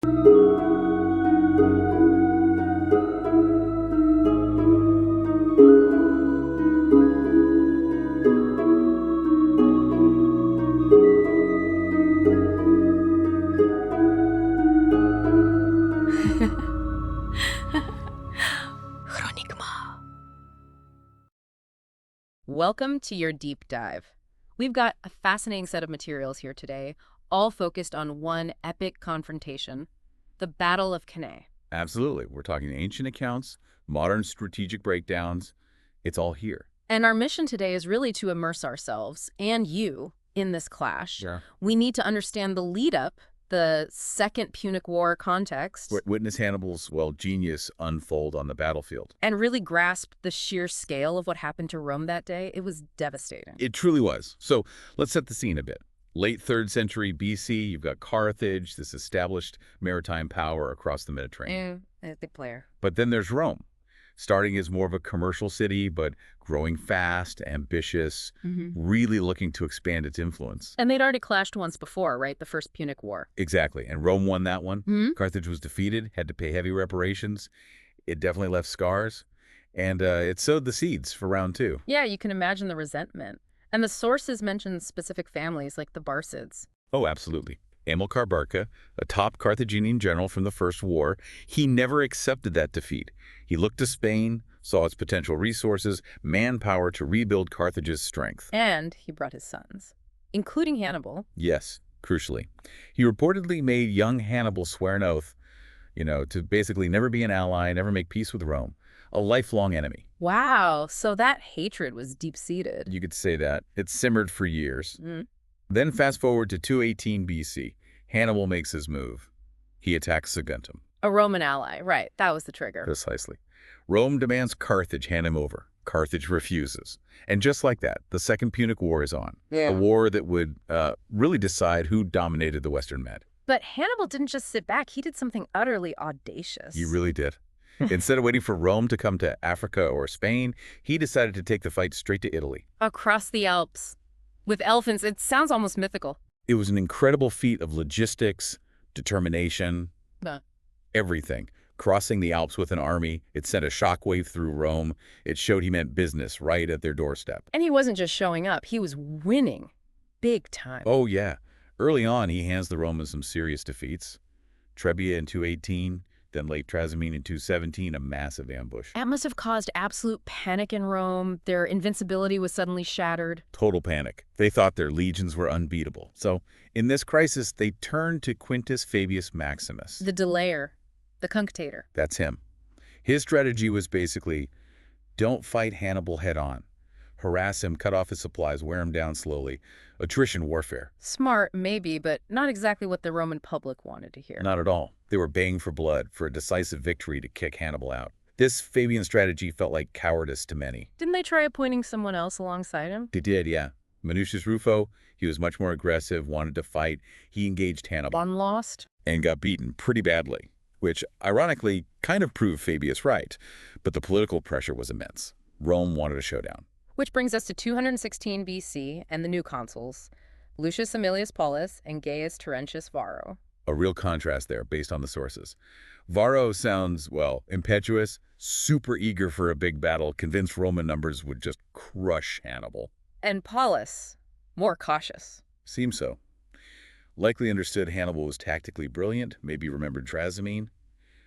Chronigma. Welcome to your deep dive. We've got a fascinating set of materials here today, all focused on one epic confrontation, the Battle of Cannae. Absolutely. We're talking ancient accounts, modern strategic breakdowns. It's all here. And our mission today is really to immerse ourselves and you in this clash. Yeah. We need to understand the lead-up, the Second Punic War context, Witness Hannibal's, genius unfold on the battlefield. and really grasp the sheer scale of what happened to Rome that day. It was devastating. It truly was. So let's set the scene a bit. Late 3rd century BC, you've got Carthage, this established maritime power across the Mediterranean. The player. But then there's Rome, starting as more of a commercial city, but growing fast, ambitious, really looking to expand its influence. And they'd already clashed once before, right? The First Punic War. Exactly. And Rome won that one. Hmm? Carthage was defeated, had to pay heavy reparations. It definitely left scars. And it sowed the seeds for round 2. Yeah, you can imagine the resentment. And the sources mention specific families like the Barcids. Oh, absolutely. Amilcar Barca, a top Carthaginian general from the First War, he never accepted that defeat. He looked to Spain, saw its potential resources, manpower to rebuild Carthage's strength. And he brought his sons, including Hannibal. Yes, crucially. He reportedly made young Hannibal swear an oath, to basically never be an ally, never make peace with Rome. A lifelong enemy. Wow, so that hatred was deep-seated. You could say that. It simmered for years. Mm. Then fast forward to 218 BC. Hannibal makes his move. He attacks Saguntum. A Roman ally, right, that was the trigger. Precisely. Rome demands Carthage hand him over. Carthage refuses. And just like that, the Second Punic War is on. Yeah. A war that would really decide who dominated the Western Med. But Hannibal didn't just sit back, he did something utterly audacious. He really did. Instead of waiting for Rome to come to Africa or Spain, he decided to take the fight straight to Italy. Across the Alps. With elephants, it sounds almost mythical. It was an incredible feat of logistics, determination, everything. Crossing the Alps with an army, it sent a shockwave through Rome. It showed he meant business right at their doorstep. And he wasn't just showing up, he was winning. Big time. Oh, yeah. Early on, he hands the Romans some serious defeats. Trebia in 218, then Lake Trasimene in 217, a massive ambush. That must have caused absolute panic in Rome. Their invincibility was suddenly shattered. Total panic. They thought their legions were unbeatable. So, in this crisis, they turned to Quintus Fabius Maximus. The delayer, the cunctator. That's him. His strategy was basically, don't fight Hannibal head-on. Harass him, cut off his supplies, wear him down slowly. Attrition warfare. Smart, maybe, but not exactly what the Roman public wanted to hear. Not at all. They were baying for blood, for a decisive victory to kick Hannibal out. This Fabian strategy felt like cowardice to many. Didn't they try appointing someone else alongside him? They did, yeah. Minucius Rufo, he was much more aggressive, wanted to fight. He engaged Hannibal. One lost? And got beaten pretty badly, which ironically kind of proved Fabius right. But the political pressure was immense. Rome wanted a showdown. Which brings us to 216 BC and the new consuls, Lucius Aemilius Paulus and Gaius Terentius Varro. A real contrast there based on the sources. Varro sounds, impetuous, super eager for a big battle, convinced Roman numbers would just crush Hannibal. And Paulus, more cautious. Seems so. Likely understood Hannibal was tactically brilliant, maybe remembered Trasimene.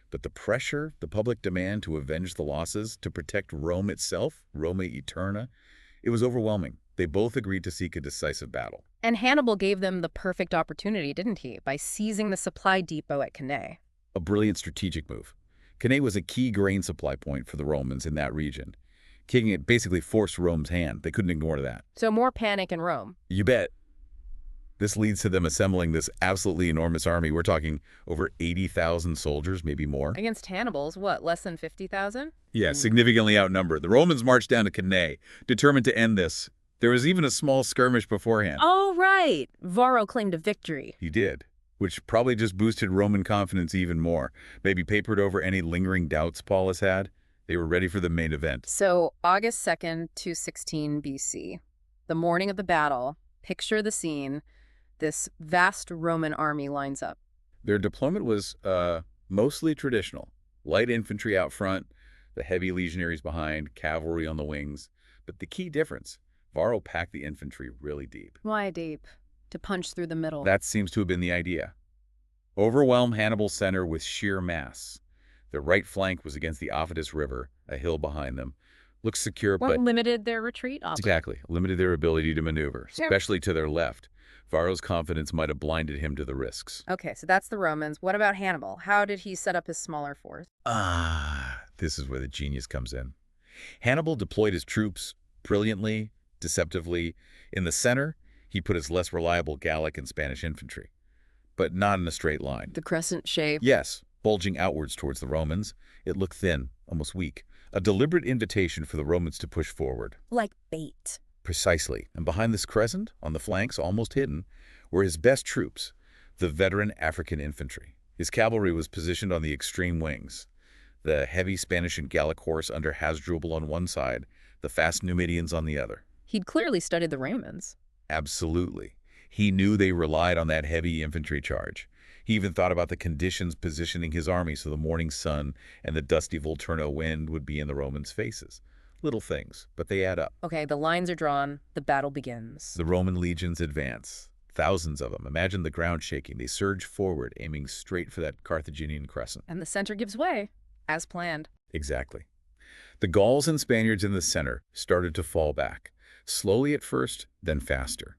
But the pressure, the public demand to avenge the losses, to protect Rome itself, Rome Eterna, it was overwhelming. They both agreed to seek a decisive battle. And Hannibal gave them the perfect opportunity, didn't he, by seizing the supply depot at Cannae? A brilliant strategic move. Cannae was a key grain supply point for the Romans in that region. Kicking it basically forced Rome's hand. They couldn't ignore that. So more panic in Rome. You bet. This leads to them assembling this absolutely enormous army. We're talking over 80,000 soldiers, maybe more. Against Hannibal's, what, less than 50,000? Yeah, significantly outnumbered. The Romans marched down to Cannae, determined to end this. There was even a small skirmish beforehand. Oh, right. Varro claimed a victory. He did, which probably just boosted Roman confidence even more. Maybe papered over any lingering doubts Paulus had. They were ready for the main event. So, August 2nd, 216 BC, the morning of the battle, picture the scene. This vast Roman army lines up. Their deployment was mostly traditional. Light infantry out front, the heavy legionaries behind, cavalry on the wings. But the key difference, Varro packed the infantry really deep. Why deep? To punch through the middle. That seems to have been the idea. Overwhelm Hannibal's center with sheer mass. Their right flank was against the Aufidus River, a hill behind them. Looked secure, What but limited their retreat options? exactly limited their ability to maneuver, especially to their left. Varro's confidence might have blinded him to the risks. Okay, so that's the Romans. What about Hannibal? How did he set up his smaller force? This is where the genius comes in. Hannibal deployed his troops brilliantly, deceptively. In the center, he put his less reliable Gallic and Spanish infantry, but not in a straight line. The crescent shape. Yes, bulging outwards towards the Romans. It looked thin, almost weak. A deliberate invitation for the Romans to push forward. Like bait. Precisely. And behind this crescent, on the flanks, almost hidden, were his best troops, the veteran African infantry. His cavalry was positioned on the extreme wings. The heavy Spanish and Gallic horse under Hasdrubal on one side, the fast Numidians on the other. He'd clearly studied the Romans. Absolutely. He knew they relied on that heavy infantry charge. He even thought about the conditions positioning his army so the morning sun and the dusty Volturno wind would be in the Romans' faces. Little things, but they add up. Okay, the lines are drawn. The battle begins. The Roman legions advance. Thousands of them. Imagine the ground shaking. They surge forward, aiming straight for that Carthaginian crescent. And the center gives way, as planned. Exactly. The Gauls and Spaniards in the center started to fall back, slowly at first, then faster.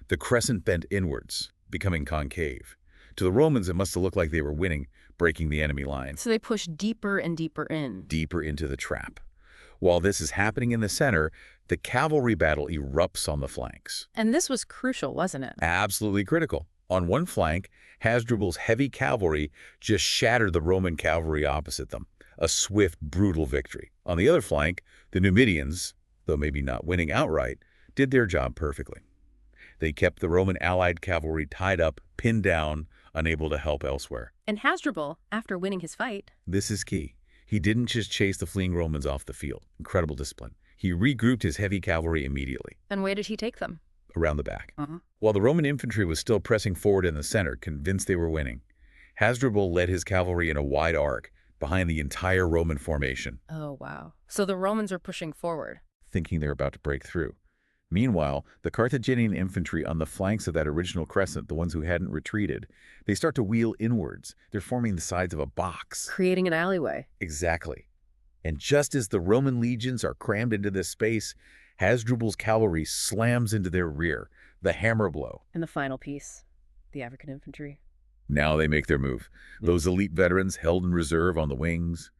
The crescent bent inwards, becoming concave. To the Romans, it must have looked like they were winning, breaking the enemy line. So they push deeper and deeper in. Deeper into the trap. While this is happening in the center, the cavalry battle erupts on the flanks. And this was crucial, wasn't it? Absolutely critical. On one flank, Hasdrubal's heavy cavalry just shattered the Roman cavalry opposite them. A swift, brutal victory. On the other flank, the Numidians, though maybe not winning outright, did their job perfectly. They kept the Roman allied cavalry tied up, pinned down, unable to help elsewhere. And Hasdrubal, after winning his fight... This is key. He didn't just chase the fleeing Romans off the field. Incredible discipline. He regrouped his heavy cavalry immediately. And where did he take them? Around the back. While the Roman infantry was still pressing forward in the center, convinced they were winning, Hasdrubal led his cavalry in a wide arc behind the entire Roman formation. Oh, wow. So the Romans are pushing forward. Thinking they're about to break through. Meanwhile, the Carthaginian infantry on the flanks of that original crescent, the ones who hadn't retreated, they start to wheel inwards. They're forming the sides of a box. Creating an alleyway. Exactly. And just as the Roman legions are crammed into this space, Hasdrubal's cavalry slams into their rear, the hammer blow. And the final piece, the African infantry. Now they make their move. Those elite veterans held in reserve on the wings.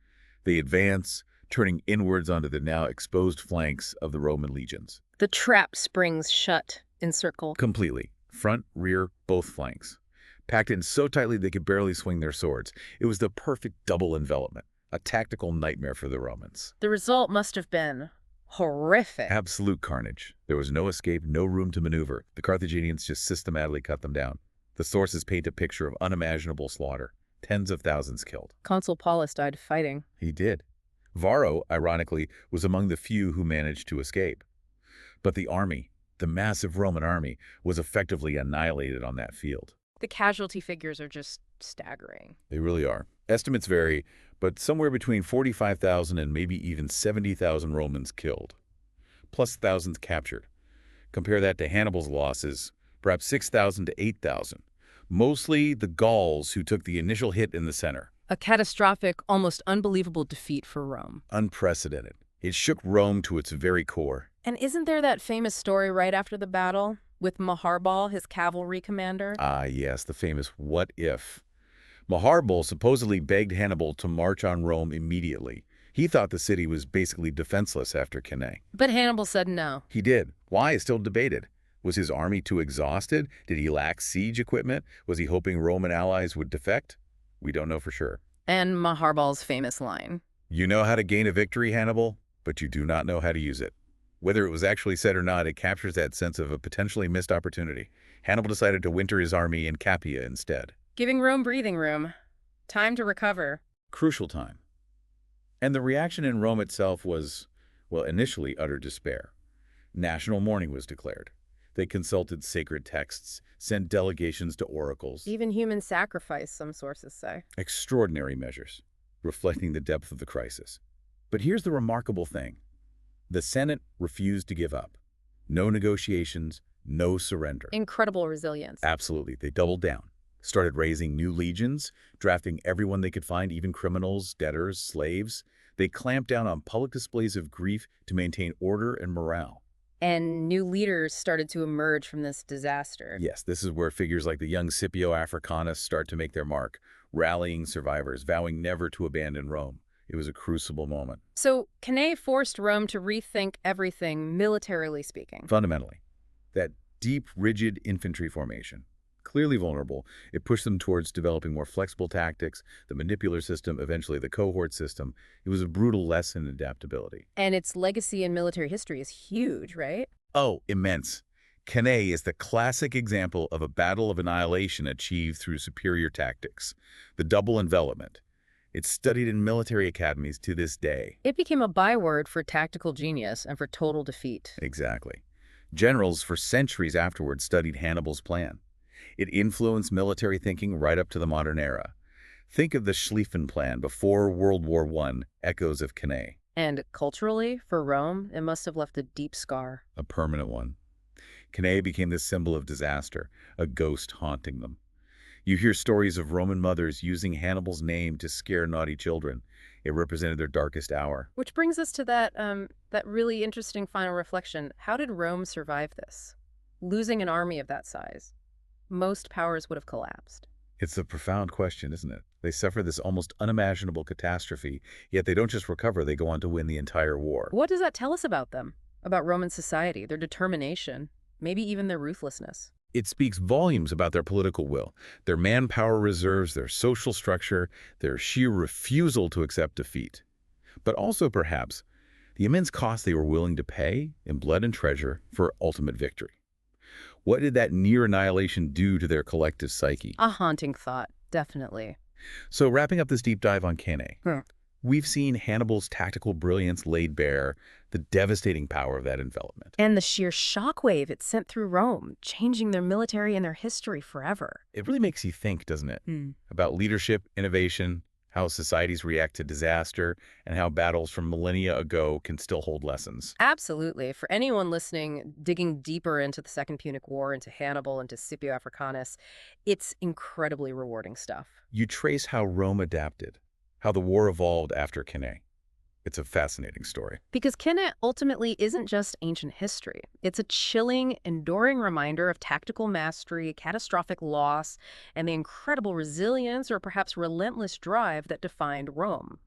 They advance, turning inwards onto the now exposed flanks of the Roman legions. The trap springs shut in circle. Completely. Front, rear, both flanks. Packed in so tightly they could barely swing their swords. It was the perfect double envelopment. A tactical nightmare for the Romans. The result must have been horrific. Absolute carnage. There was no escape, no room to maneuver. The Carthaginians just systematically cut them down. The sources paint a picture of unimaginable slaughter. Tens of thousands killed. Consul Paulus died fighting. He did. Varro, ironically, was among the few who managed to escape. But the army, the massive Roman army, was effectively annihilated on that field. The casualty figures are just staggering. They really are. Estimates vary, but somewhere between 45,000 and maybe even 70,000 Romans killed, plus thousands captured. Compare that to Hannibal's losses, perhaps 6,000 to 8,000. Mostly the Gauls who took the initial hit in the center. A catastrophic, almost unbelievable defeat for Rome. Unprecedented. It shook Rome to its very core. And isn't there that famous story right after the battle with Maharbal, his cavalry commander? Ah, yes, the famous what if. Maharbal supposedly begged Hannibal to march on Rome immediately. He thought the city was basically defenseless after Cannae. But Hannibal said no. He did. Why is still debated. Was his army too exhausted? Did he lack siege equipment? Was he hoping Roman allies would defect? We don't know for sure. And Maharbal's famous line. You know how to gain a victory, Hannibal, but you do not know how to use it. Whether it was actually said or not, it captures that sense of a potentially missed opportunity. Hannibal decided to winter his army in Capua instead. Giving Rome breathing room. Time to recover. Crucial time. And the reaction in Rome itself was, well, initially utter despair. National mourning was declared. They consulted sacred texts, sent delegations to oracles. Even human sacrifice, some sources say. Extraordinary measures, reflecting the depth of the crisis. But here's the remarkable thing. The Senate refused to give up. No negotiations, no surrender. Incredible resilience. Absolutely. They doubled down, started raising new legions, drafting everyone they could find, even criminals, debtors, slaves. They clamped down on public displays of grief to maintain order and morale. And new leaders started to emerge from this disaster. Yes, this is where figures like the young Scipio Africanus start to make their mark, rallying survivors, vowing never to abandon Rome. It was a crucible moment. So Cannae forced Rome to rethink everything, militarily speaking. Fundamentally, that deep, rigid infantry formation, clearly vulnerable, it pushed them towards developing more flexible tactics, the manipular system, eventually the cohort system. It was a brutal lesson in adaptability. And its legacy in military history is huge, right? Oh, immense. Cannae is the classic example of a battle of annihilation achieved through superior tactics, the double envelopment. It's studied in military academies to this day. It became a byword for tactical genius and for total defeat. Exactly. Generals for centuries afterward studied Hannibal's plan. It influenced military thinking right up to the modern era. Think of the Schlieffen Plan before World War I, echoes of Cannae. And culturally, for Rome, it must have left a deep scar. A permanent one. Cannae became the symbol of disaster, a ghost haunting them. You hear stories of Roman mothers using Hannibal's name to scare naughty children. It represented their darkest hour. Which brings us to that really interesting final reflection. How did Rome survive this? Losing an army of that size. Most powers would have collapsed. It's a profound question, isn't it? They suffer this almost unimaginable catastrophe, yet they don't just recover, they go on to win the entire war. What does that tell us about them? About Roman society, their determination, maybe even their ruthlessness? It speaks volumes about their political will, their manpower reserves, their social structure, their sheer refusal to accept defeat. But also, perhaps, the immense cost they were willing to pay in blood and treasure for ultimate victory. What did that near annihilation do to their collective psyche? A haunting thought, definitely. So wrapping up this deep dive on Cannae, we've seen Hannibal's tactical brilliance laid bare, the devastating power of that envelopment. And the sheer shockwave it sent through Rome, changing their military and their history forever. It really makes you think, doesn't it? About leadership, innovation, how societies react to disaster, and how battles from millennia ago can still hold lessons. Absolutely. For anyone listening, digging deeper into the Second Punic War, into Hannibal, into Scipio Africanus, it's incredibly rewarding stuff. You trace how Rome adapted, how the war evolved after Cannae. It's a fascinating story. Because Cannae ultimately isn't just ancient history. It's a chilling, enduring reminder of tactical mastery, catastrophic loss, and the incredible resilience or perhaps relentless drive that defined Rome.